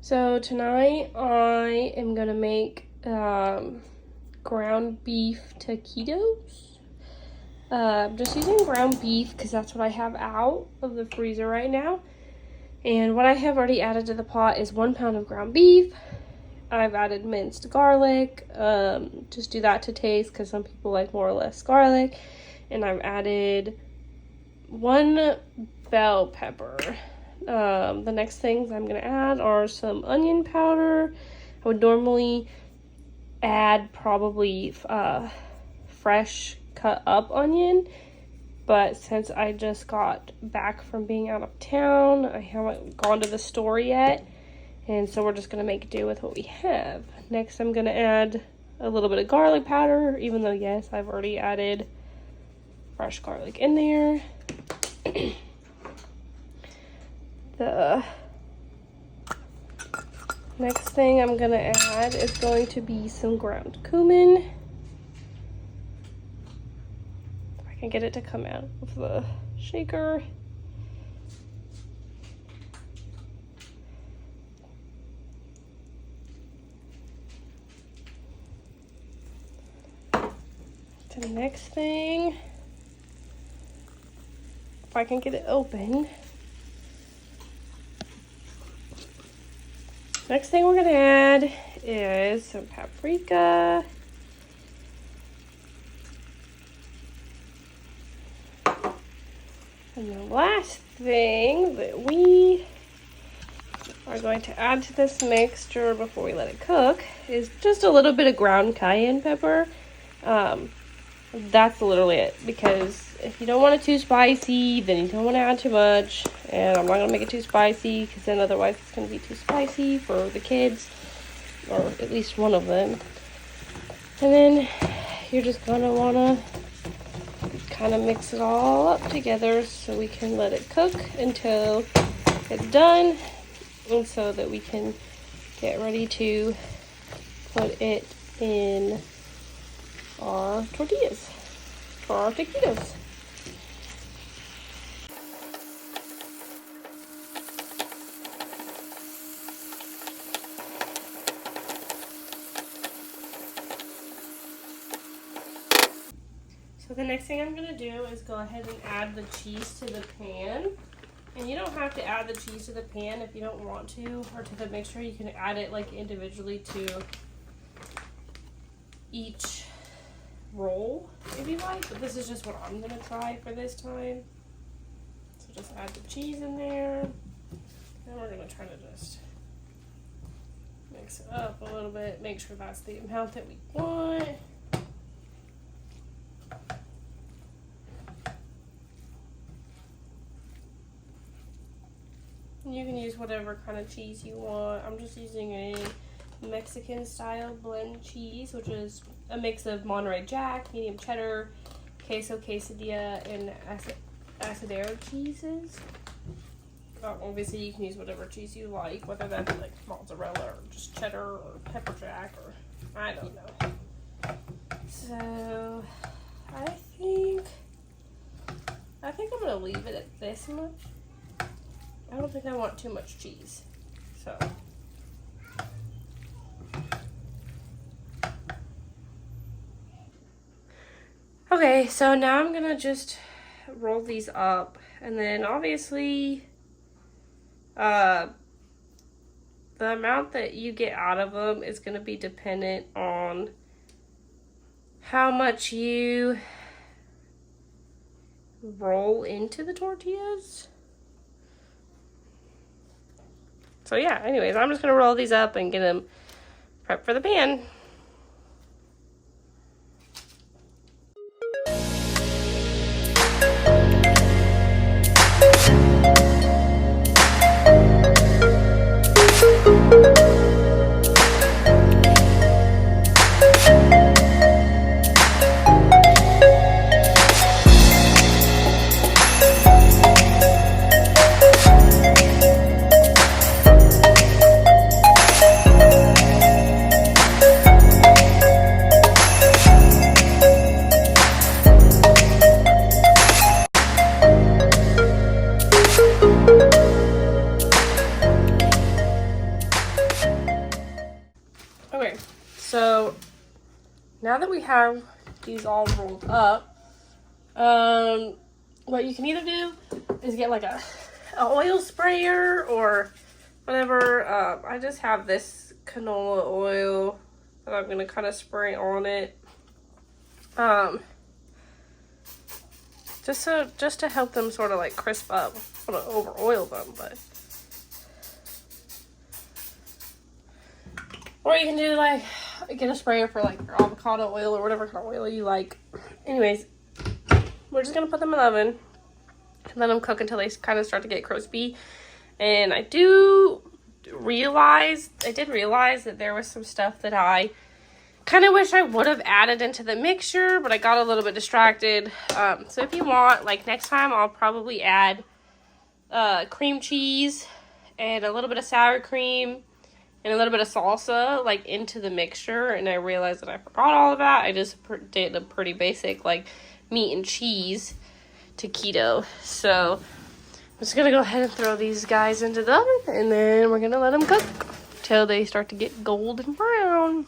So tonight I am gonna make ground beef taquitos. I'm just using ground beef because that's what I have out of the freezer right now. And what I have already added to the pot is 1 pound of ground beef. I've added minced garlic. Just do that to taste because some people like more or less garlic. And I've added 1 bell pepper. The next things I'm gonna add are some onion powder. I would normally add probably fresh cut up onion, but since I just got back from being out of town, I haven't gone to the store yet, and so we're just gonna make do with what we have. Next, I'm gonna add a little bit of garlic powder, even though yes, I've already added fresh garlic in there. The next thing I'm gonna add is going to be some ground cumin. If I can get it to come out of the shaker. The next thing, if I can get it open. Next thing we're gonna add is some paprika. And the last thing that we are going to add to this mixture before we let it cook is just a little bit of ground cayenne pepper. That's literally it, because if you don't want it too spicy, then you don't want to add too much. And I'm not going to make it too spicy, because then otherwise it's going to be too spicy for the kids, or at least one of them. And then you're just going to want to kind of mix it all up together so we can let it cook until it's done, and so that we can get ready to put it in our tortillas for our taquitos. So the next thing I'm going to do is go ahead and add the cheese to the pan. And you don't have to add the cheese to the pan if you don't want to, or to the mixture. You can add it like individually to each roll if you like, but this is just what I'm going to try for this time. So just add the cheese in there, and we're going to try to just mix it up a little bit, make sure that's the amount that we want. You can use whatever kind of cheese you want. I'm just using a Mexican style blend cheese, which is a mix of Monterey Jack, medium cheddar, queso quesadilla, and asadero cheeses. Obviously you can use whatever cheese you like, whether that's like mozzarella or just cheddar or pepper jack, or I don't know. So I think I'm gonna leave it at this much. I don't think I want too much cheese, so. Okay, so now I'm gonna just roll these up, and then obviously the amount that you get out of them is gonna be dependent on how much you roll into the tortillas. So yeah, anyways, I'm just gonna roll these up and get them prepped for the pan. now that we have these all rolled up, what you can either do is get like a oil sprayer or whatever. I just have this canola oil that I'm gonna kind of spray on it. Just to help them sort of like crisp up. I don't want to over oil them, but. Or you can do like, get a sprayer for like your avocado oil or whatever kind of oil you like. Anyways, we're just gonna put them in the oven and let them cook until they kind of start to get crispy. And I did realize that there was some stuff that I kind of wish I would have added into the mixture, but I got a little bit distracted. So if you want, like next time I'll probably add cream cheese and a little bit of sour cream and a little bit of salsa like into the mixture. And I realized that I forgot all of that. I just did a pretty basic like meat and cheese taquito. So I'm just gonna go ahead and throw these guys into the oven, and then we're gonna let them cook till they start to get golden brown.